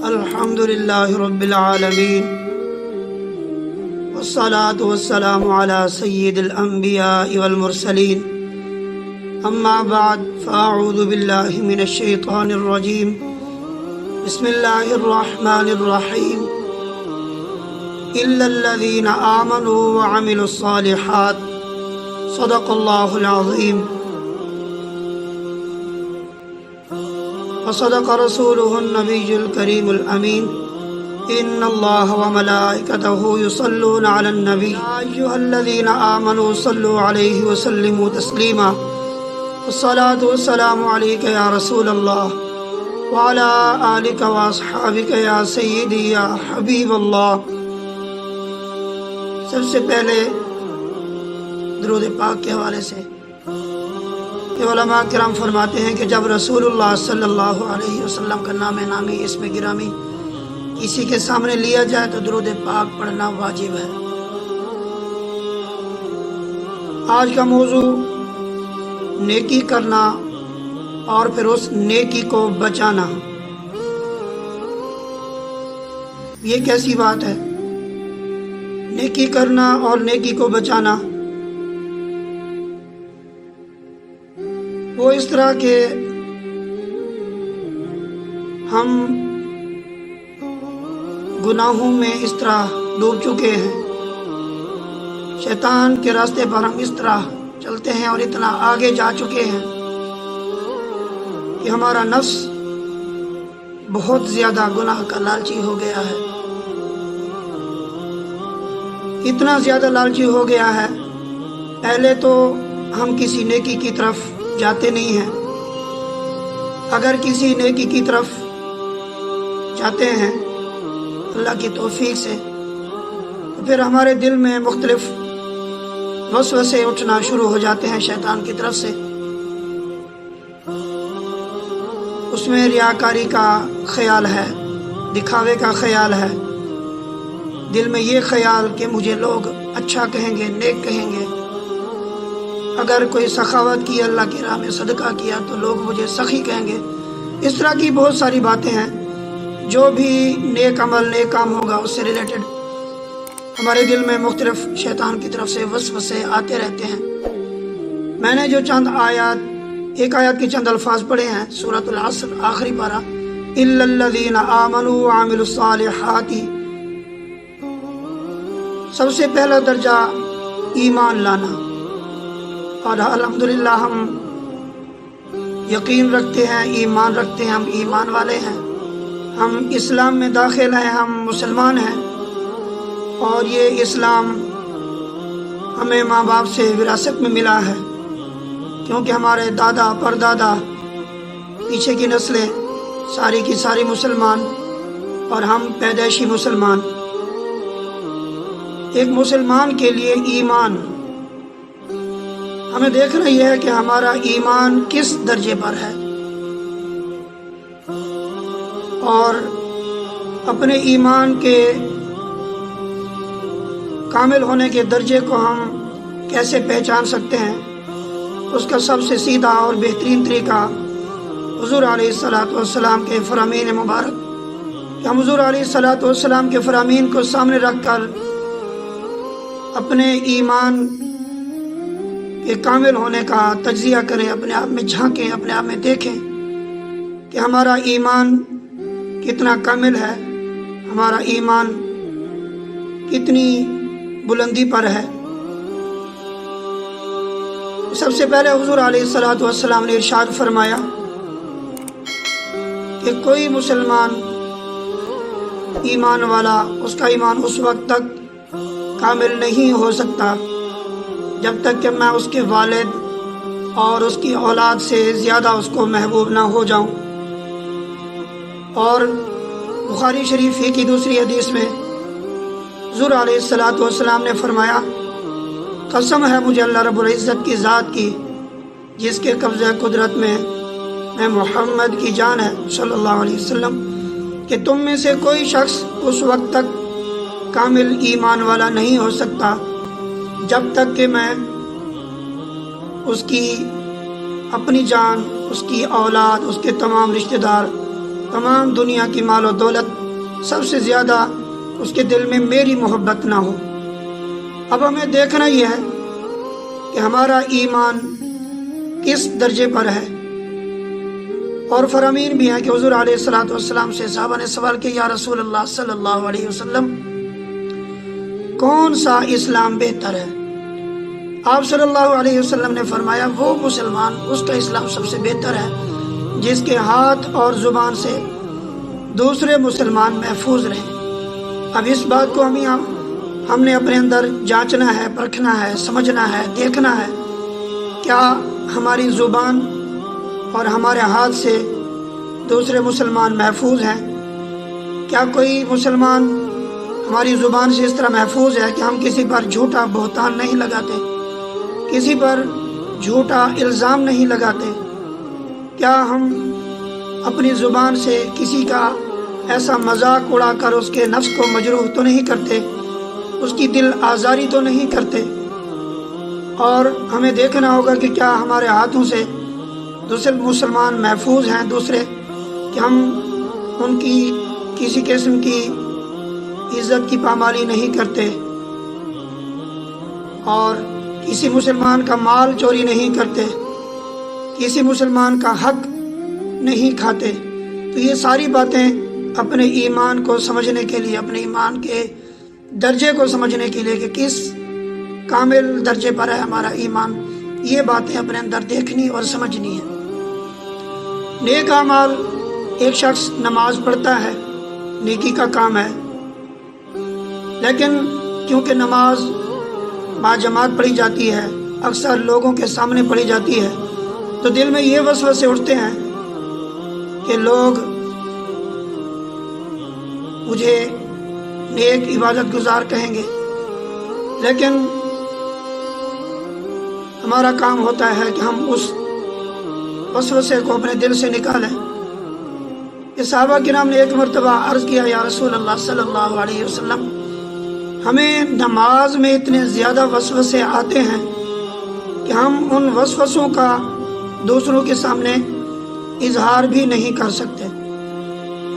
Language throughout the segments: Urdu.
الحمد لله رب العالمين والصلاة والسلام على سيد الأنبياء والمرسلين أما بعد فأعوذ بالله من الشيطان الرجيم بسم الله الرحمن الرحيم إلا الذين آمنوا وعملوا الصالحات صدق الله العظيم وصدق رسوله النبي الكريم الأمين إن الله وملائكته يصلون على النبي يا أيها الذين آمنوا صلوا عليه وسلموا تسليما والصلاة والسلام عليك يا رسول الله وعلى آلك وأصحابك يا سيدي يا حبيب الله۔ سب سے پہلے درود پاک کے حوالے سے علماء کرام فرماتے ہیں کہ جب رسول اللہ صلی اللہ علیہ وسلم کا نام نامی اسم گرامی کسی کے سامنے لیا جائے تو درود پاک پڑھنا واجب ہے۔ آج کا موضوع نیکی کرنا اور پھر اس نیکی کو بچانا، یہ کیسی بات ہے؟ نیکی کرنا اور نیکی کو بچانا وہ اس طرح کہ ہم گناہوں میں اس طرح ڈوب چکے ہیں، شیطان کے راستے پر ہم اس طرح چلتے ہیں اور اتنا آگے جا چکے ہیں کہ ہمارا نفس بہت زیادہ گناہ کا لالچی ہو گیا ہے، اتنا زیادہ لالچی ہو گیا ہے۔ پہلے تو ہم کسی نیکی کی طرف جاتے نہیں ہیں، اگر کسی نیکی کی طرف جاتے ہیں اللہ کی توفیق سے تو پھر ہمارے دل میں مختلف وسوسے اٹھنا شروع ہو جاتے ہیں شیطان کی طرف سے۔ اس میں ریاکاری کا خیال ہے، دکھاوے کا خیال ہے، دل میں یہ خیال کہ مجھے لوگ اچھا کہیں گے، نیک کہیں گے، اگر کوئی سخاوت کی، اللہ کی راہ میں صدقہ کیا تو لوگ مجھے سخی کہیں گے۔ اس طرح کی بہت ساری باتیں ہیں، جو بھی نیک عمل، نیک کام ہوگا اس سے ریلیٹڈ ہمارے دل میں مختلف شیطان کی طرف سے وسوسے آتے رہتے ہیں۔ میں نے جو چند آیات، ایک آیات کے چند الفاظ پڑھے ہیں، سورۃ العصر آخری پارہ، الا الذین آمنوا وعملوا الصالحات، سب سے پہلا درجہ ایمان لانا، اور الحمدللہ ہم یقین رکھتے ہیں، ایمان رکھتے ہیں، ہم ایمان والے ہیں، ہم اسلام میں داخل ہیں، ہم مسلمان ہیں، اور یہ اسلام ہمیں ماں باپ سے وراثت میں ملا ہے، کیونکہ ہمارے دادا پردادا پیچھے کی نسلیں ساری کی ساری مسلمان، اور ہم پیدائشی مسلمان۔ ایک مسلمان کے لیے ایمان، ہمیں دیکھنا یہ ہے کہ ہمارا ایمان کس درجے پر ہے، اور اپنے ایمان کے کامل ہونے کے درجے کو ہم کیسے پہچان سکتے ہیں؟ اس کا سب سے سیدھا اور بہترین طریقہ حضور علیہ الصلوۃ والسلام کے فرامین مبارک، کہ ہم حضور علیہ الصلوۃ والسلام کے فرامین کو سامنے رکھ کر اپنے ایمان کہ کامل ہونے کا تجزیہ کریں، اپنے آپ میں جھانکیں، اپنے آپ میں دیکھیں کہ ہمارا ایمان کتنا کامل ہے، ہمارا ایمان کتنی بلندی پر ہے۔ سب سے پہلے حضور علیہ الصلوۃ والسلام نے ارشاد فرمایا کہ کوئی مسلمان ایمان والا، اس کا ایمان اس وقت تک کامل نہیں ہو سکتا جب تک کہ میں اس کے والد اور اس کی اولاد سے زیادہ اس کو محبوب نہ ہو جاؤں۔ اور بخاری شریف ہی کی دوسری حدیث میں حضور علیہ الصلوۃ والسلام نے فرمایا، قسم ہے مجھے اللہ رب العزت کی ذات کی جس کے قبضہ قدرت میں محمد کی جان ہے صلی اللہ علیہ وسلم، کہ تم میں سے کوئی شخص اس وقت تک کامل ایمان والا نہیں ہو سکتا جب تک کہ میں اس کی اپنی جان، اس کی اولاد، اس کے تمام رشتہ دار، تمام دنیا کی مال و دولت سب سے زیادہ اس کے دل میں میری محبت نہ ہو۔ اب ہمیں دیکھنا یہ ہے کہ ہمارا ایمان کس درجے پر ہے، اور فرامین بھی ہیں کہ حضور علیہ الصلوۃ والسلام سے صحابہ نے سوال کیا، یا رسول اللہ صلی اللہ علیہ وسلم کون سا اسلام بہتر ہے؟ آپ صلی اللہ علیہ وسلم نے فرمایا، وہ مسلمان اس کا اسلام سب سے بہتر ہے جس کے ہاتھ اور زبان سے دوسرے مسلمان محفوظ رہیں۔ اب اس بات کو ہم نے اپنے اندر جانچنا ہے، پرکھنا ہے، سمجھنا ہے، دیکھنا ہے، کیا ہماری زبان اور ہمارے ہاتھ سے دوسرے مسلمان محفوظ ہیں؟ کیا کوئی مسلمان ہماری زبان سے اس طرح محفوظ ہے کہ ہم کسی پر جھوٹا بہتان نہیں لگاتے، کسی پر جھوٹا الزام نہیں لگاتے؟ کیا ہم اپنی زبان سے کسی کا ایسا مذاق اڑا کر اس کے نفس کو مجروح تو نہیں کرتے، اس کی دل آزاری تو نہیں کرتے؟ اور ہمیں دیکھنا ہوگا کہ کیا ہمارے ہاتھوں سے دوسرے مسلمان محفوظ ہیں دوسرے، کہ ہم ان کی کسی قسم کی عزت کی پامالی نہیں کرتے اور کسی مسلمان کا مال چوری نہیں کرتے، کسی مسلمان کا حق نہیں کھاتے۔ تو یہ ساری باتیں اپنے ایمان کو سمجھنے کے لیے، اپنے ایمان کے درجے کو سمجھنے کے لیے کہ کس کامل درجے پر ہے ہمارا ایمان، یہ باتیں اپنے اندر دیکھنی اور سمجھنی ہے۔ نیک اعمال، ایک شخص نماز پڑھتا ہے، نیکی کا کام ہے، لیکن کیونکہ نماز باجماعت پڑھی جاتی ہے، اکثر لوگوں کے سامنے پڑھی جاتی ہے، تو دل میں یہ وسوسے اٹھتے ہیں کہ لوگ مجھے نیک عبادت گزار کہیں گے، لیکن ہمارا کام ہوتا ہے کہ ہم اس وسوسے کو اپنے دل سے نکالیں۔ کہ صحابہ کرام نے ایک مرتبہ عرض کیا، یا رسول اللہ صلی اللہ علیہ وسلم ہمیں نماز میں اتنے زیادہ وسوسے آتے ہیں کہ ہم ان وسوسوں کا دوسروں کے سامنے اظہار بھی نہیں کر سکتے۔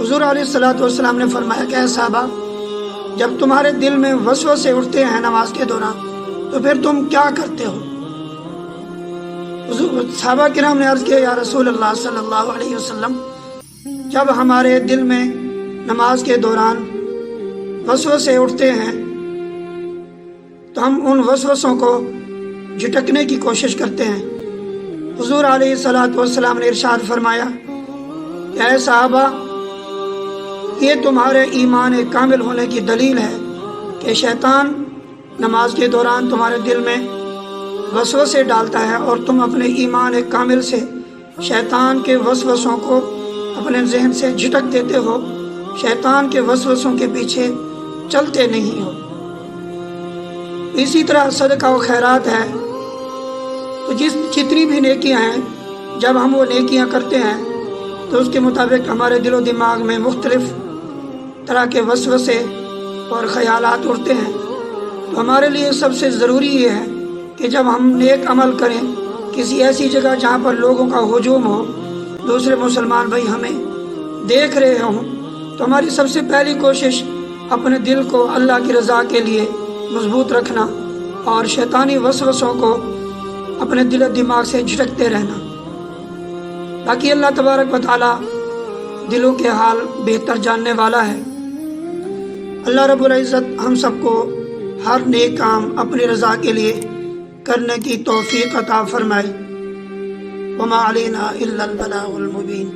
حضور علیہ الصلوۃ والسلام نے فرمایا کہ اے صحابہ، جب تمہارے دل میں وسوسے اٹھتے ہیں نماز کے دوران تو پھر تم کیا کرتے ہو؟ صحابہ کرام نے عرض کیا، یا رسول اللہ صلی اللہ علیہ وسلم جب ہمارے دل میں نماز کے دوران وسوسے اٹھتے ہیں تو ہم ان وسوسوں کو جھٹکنے کی کوشش کرتے ہیں۔ حضور علیہ الصلوۃ والسلام نے ارشاد فرمایا کہ اے صحابہ، یہ تمہارے ایمان کامل ہونے کی دلیل ہے کہ شیطان نماز کے دوران تمہارے دل میں وسوسے ڈالتا ہے اور تم اپنے ایمان کامل سے شیطان کے وسوسوں کو اپنے ذہن سے جھٹک دیتے ہو، شیطان کے وسوسوں کے پیچھے چلتے نہیں ہو۔ اسی طرح صدقہ و خیرات ہے، تو جتنی بھی نیکیاں ہیں، جب ہم وہ نیکیاں کرتے ہیں تو اس کے مطابق ہمارے دل و دماغ میں مختلف طرح کے وسوسے اور خیالات اٹھتے ہیں۔ تو ہمارے لیے سب سے ضروری یہ ہے کہ جب ہم نیک عمل کریں کسی ایسی جگہ جہاں پر لوگوں کا ہجوم ہو، دوسرے مسلمان بھائی ہمیں دیکھ رہے ہوں، تو ہماری سب سے پہلی کوشش اپنے دل کو اللہ کی رضا کے لیے مضبوط رکھنا اور شیطانی وسوسوں کو اپنے دل و دماغ سے جھٹکتے رہنا۔ باقی اللہ تبارک و تعالی دلوں کے حال بہتر جاننے والا ہے۔ اللہ رب العزت ہم سب کو ہر نیک کام اپنی رضا کے لیے کرنے کی توفیق عطا فرمائے۔ وما علینا الا البلاغ المبین۔